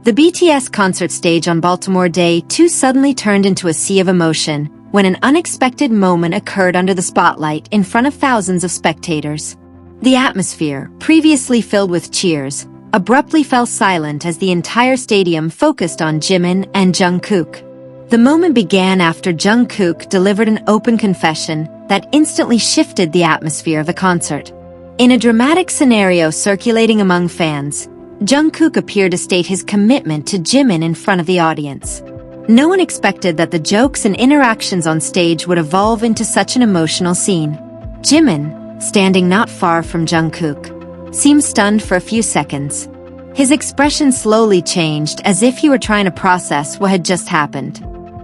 The BTS concert stage on Baltimore Day 2 suddenly turned into a sea of emotion when an unexpected moment occurred under the spotlight in front of thousands of spectators. The atmosphere, previously filled with cheers, abruptly fell silent as the entire stadium focused on Jimin and Jungkook. The moment began after Jungkook delivered an open confession that instantly shifted the atmosphere of the concert. In a dramatic scenario circulating among fans, Jungkook appeared to state his commitment to Jimin in front of the audience. No one expected that the jokes and interactions on stage would evolve into such an emotional scene. Jimin, standing not far from Jungkook, seemed stunned for a few seconds. His expression slowly changed as if he were trying to process what had just happened.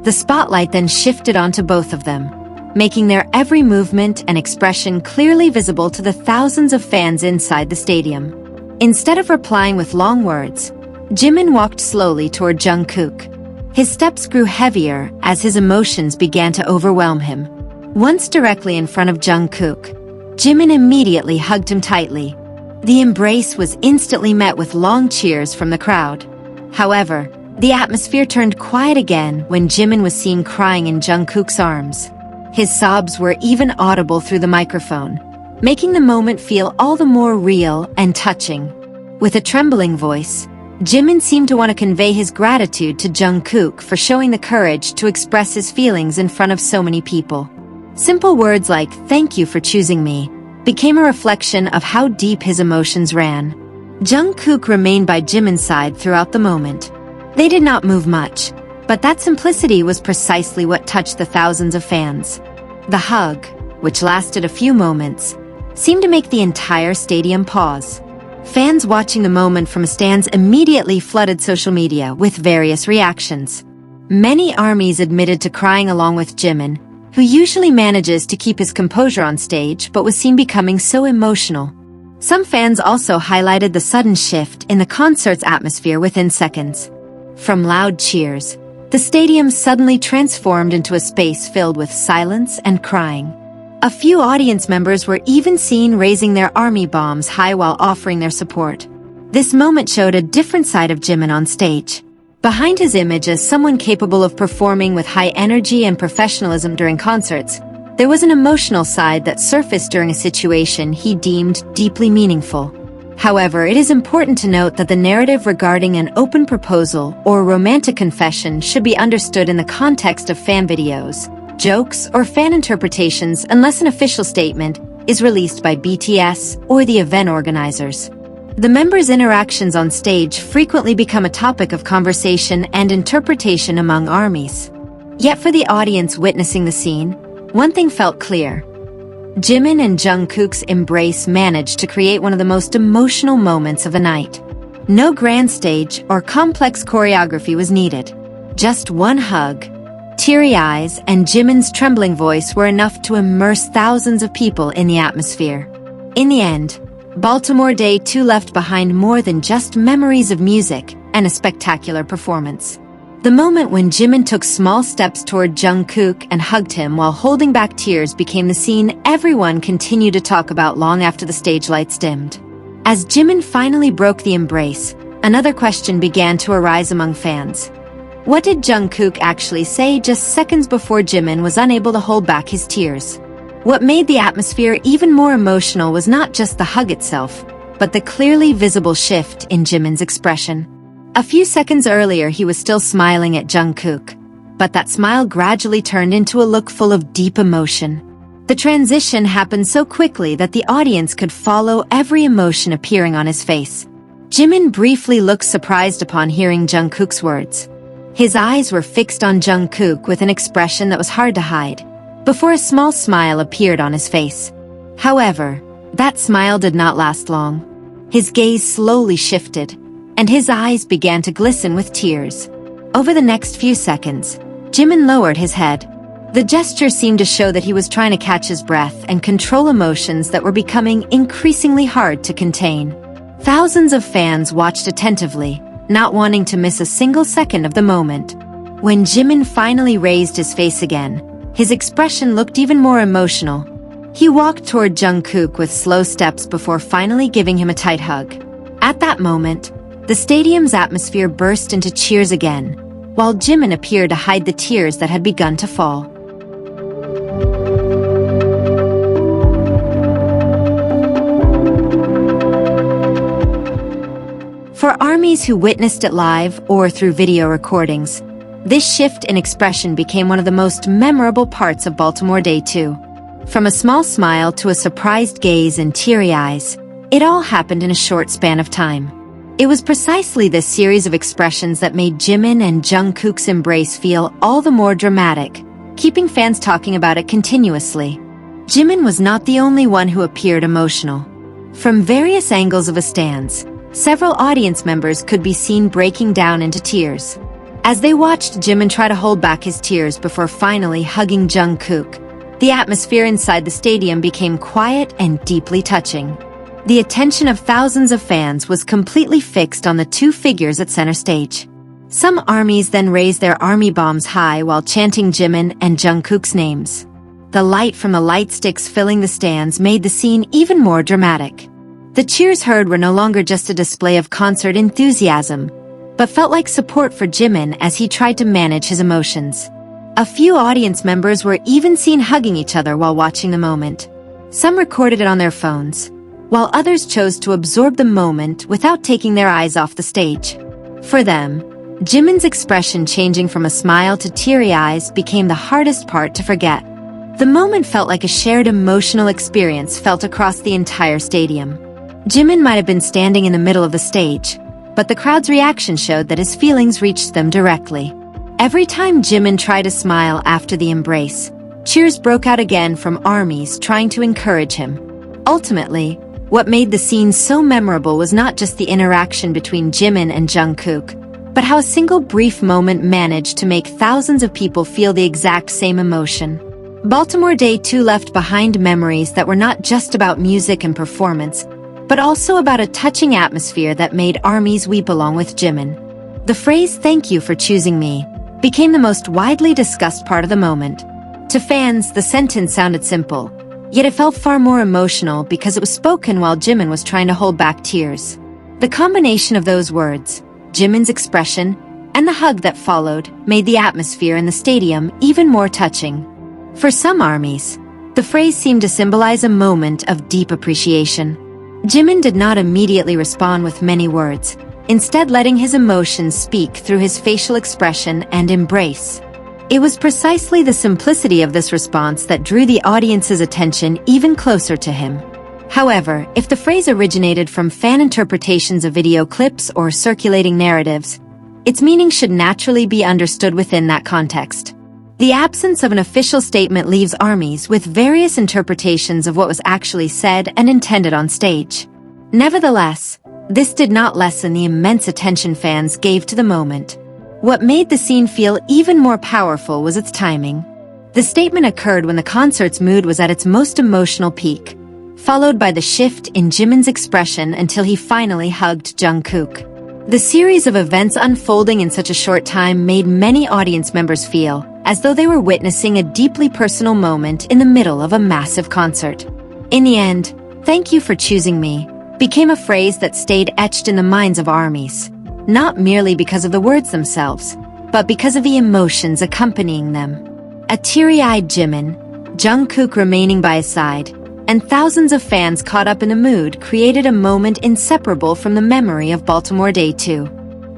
The spotlight then shifted onto both of them, making their every movement and expression clearly visible to the thousands of fans inside the stadium. Instead of replying with long words, Jimin walked slowly toward Jungkook. His steps grew heavier as his emotions began to overwhelm him. Once directly in front of Jungkook, Jimin immediately hugged him tightly. The embrace was instantly met with long cheers from the crowd. However, the atmosphere turned quiet again when Jimin was seen crying in Jungkook's arms. His sobs were even audible through the microphone, making the moment feel all the more real and touching. With a trembling voice, Jimin seemed to want to convey his gratitude to Jungkook for showing the courage to express his feelings in front of so many people. Simple words like "thank you for choosing me" became a reflection of how deep his emotions ran. Jungkook remained by Jimin's side throughout the moment. They did not move much, but that simplicity was precisely what touched the thousands of fans. The hug, which lasted a few moments, seemed to make the entire stadium pause. Fans watching the moment from stands immediately flooded social media with various reactions. Many ARMYs admitted to crying along with Jimin, who usually manages to keep his composure on stage but was seen becoming so emotional. Some fans also highlighted the sudden shift in the concert's atmosphere within seconds. From loud cheers, the stadium suddenly transformed into a space filled with silence and crying. A few audience members were even seen raising their ARMY bombs high while offering their support. This moment showed a different side of Jimin on stage. Behind his image as someone capable of performing with high energy and professionalism during concerts, there was an emotional side that surfaced during a situation he deemed deeply meaningful. However, it is important to note that the narrative regarding an open proposal or romantic confession should be understood in the context of fan videos, jokes, or fan interpretations unless an official statement is released by BTS or the event organizers. The members' interactions on stage frequently become a topic of conversation and interpretation among ARMYs. Yet for the audience witnessing the scene, one thing felt clear. Jimin and Jungkook's embrace managed to create one of the most emotional moments of the night. No grand stage or complex choreography was needed. Just one hug, teary eyes, and Jimin's trembling voice were enough to immerse thousands of people in the atmosphere. In the end, Baltimore Day 2 left behind more than just memories of music and a spectacular performance. The moment when Jimin took small steps toward Jungkook and hugged him while holding back tears became the scene everyone continued to talk about long after the stage lights dimmed. As Jimin finally broke the embrace, another question began to arise among fans. What did Jungkook actually say just seconds before Jimin was unable to hold back his tears? What made the atmosphere even more emotional was not just the hug itself, but the clearly visible shift in Jimin's expression. A few seconds earlier he was still smiling at Jungkook, but that smile gradually turned into a look full of deep emotion. The transition happened so quickly that the audience could follow every emotion appearing on his face. Jimin briefly looked surprised upon hearing Jungkook's words. His eyes were fixed on Jungkook with an expression that was hard to hide, before a small smile appeared on his face. However, that smile did not last long. His gaze slowly shifted, and his eyes began to glisten with tears. Over the next few seconds, Jimin lowered his head. The gesture seemed to show that he was trying to catch his breath and control emotions that were becoming increasingly hard to contain. Thousands of fans watched attentively, not wanting to miss a single second of the moment. When Jimin finally raised his face again, his expression looked even more emotional. He walked toward Jungkook with slow steps before finally giving him a tight hug. At that moment, The stadium's atmosphere burst into cheers again, while Jimin appeared to hide the tears that had begun to fall. For ARMYs who witnessed it live or through video recordings, this shift in expression became one of the most memorable parts of Baltimore Day 2. From a small smile to a surprised gaze and teary eyes, it all happened in a short span of time. It was precisely this series of expressions that made Jimin and Jungkook's embrace feel all the more dramatic, keeping fans talking about it continuously. Jimin was not the only one who appeared emotional. From various angles of a stands, several audience members could be seen breaking down into tears. As they watched Jimin try to hold back his tears before finally hugging Jungkook, the atmosphere inside the stadium became quiet and deeply touching. The attention of thousands of fans was completely fixed on the two figures at center stage. Some ARMYs then raised their army bombs high while chanting Jimin and Jungkook's names. The light from the light sticks filling the stands made the scene even more dramatic. The cheers heard were no longer just a display of concert enthusiasm, but felt like support for Jimin as he tried to manage his emotions. A few audience members were even seen hugging each other while watching the moment. Some recorded it on their phones, while others chose to absorb the moment without taking their eyes off the stage. For them, Jimin's expression changing from a smile to teary eyes became the hardest part to forget. The moment felt like a shared emotional experience felt across the entire stadium. Jimin might have been standing in the middle of the stage, but the crowd's reaction showed that his feelings reached them directly. Every time Jimin tried to smile after the embrace, cheers broke out again from ARMYs trying to encourage him. Ultimately, what made the scene so memorable was not just the interaction between Jimin and Jungkook, but how a single brief moment managed to make thousands of people feel the exact same emotion. Baltimore Day 2 left behind memories that were not just about music and performance, but also about a touching atmosphere that made ARMYs weep along with Jimin. The phrase "thank you for choosing me" became the most widely discussed part of the moment. To fans, the sentence sounded simple, yet it felt far more emotional because it was spoken while Jimin was trying to hold back tears. The combination of those words, Jimin's expression, and the hug that followed made the atmosphere in the stadium even more touching. For some ARMYs, the phrase seemed to symbolize a moment of deep appreciation. Jimin did not immediately respond with many words, instead letting his emotions speak through his facial expression and embrace. It was precisely the simplicity of this response that drew the audience's attention even closer to him. However, if the phrase originated from fan interpretations of video clips or circulating narratives, its meaning should naturally be understood within that context. The absence of an official statement leaves ARMYs with various interpretations of what was actually said and intended on stage. Nevertheless, this did not lessen the immense attention fans gave to the moment. What made the scene feel even more powerful was its timing. The statement occurred when the concert's mood was at its most emotional peak, followed by the shift in Jimin's expression until he finally hugged Jungkook. The series of events unfolding in such a short time made many audience members feel as though they were witnessing a deeply personal moment in the middle of a massive concert. In the end, "Thank you for choosing me" became a phrase that stayed etched in the minds of ARMYs, not merely because of the words themselves, but because of the emotions accompanying them. A teary-eyed Jimin, Jungkook remaining by his side, and thousands of fans caught up in the mood created a moment inseparable from the memory of Baltimore Day 2.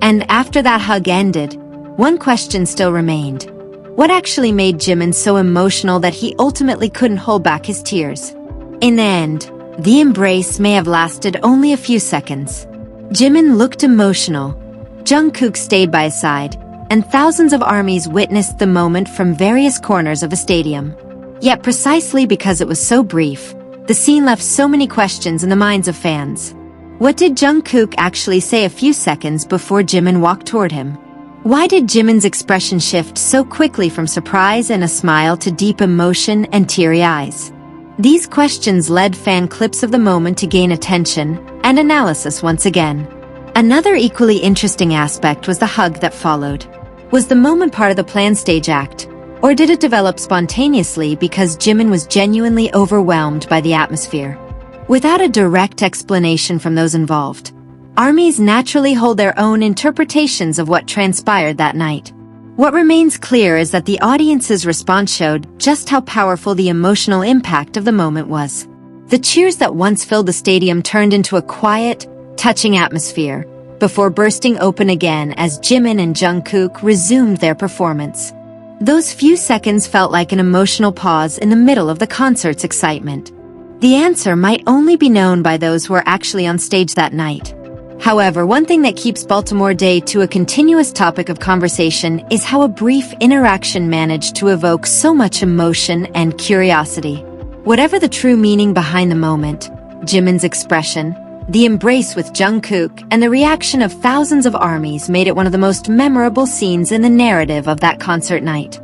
And after that hug ended, one question still remained. What actually made Jimin so emotional that he ultimately couldn't hold back his tears? In the end, the embrace may have lasted only a few seconds. Jimin looked emotional, Jungkook stayed by his side, and thousands of ARMYs witnessed the moment from various corners of the stadium. Yet precisely because it was so brief, the scene left so many questions in the minds of fans. What did Jungkook actually say a few seconds before Jimin walked toward him? Why did Jimin's expression shift so quickly from surprise and a smile to deep emotion and teary eyes? These questions led fan clips of the moment to gain attention and analysis once again. Another equally interesting aspect was the hug that followed. Was the moment part of the planned stage act, or did it develop spontaneously because Jimin was genuinely overwhelmed by the atmosphere? Without a direct explanation from those involved, Armies naturally hold their own interpretations of what transpired that night. What remains clear is that the audience's response showed just how powerful the emotional impact of the moment was. The cheers that once filled the stadium turned into a quiet, touching atmosphere, before bursting open again as Jimin and Jungkook resumed their performance. Those few seconds felt like an emotional pause in the middle of the concert's excitement. The answer might only be known by those who were actually on stage that night. However, one thing that keeps Baltimore Day to a continuous topic of conversation is how a brief interaction managed to evoke so much emotion and curiosity. Whatever the true meaning behind the moment, Jimin's expression, the embrace with Jungkook, and the reaction of thousands of armies made it one of the most memorable scenes in the narrative of that concert night.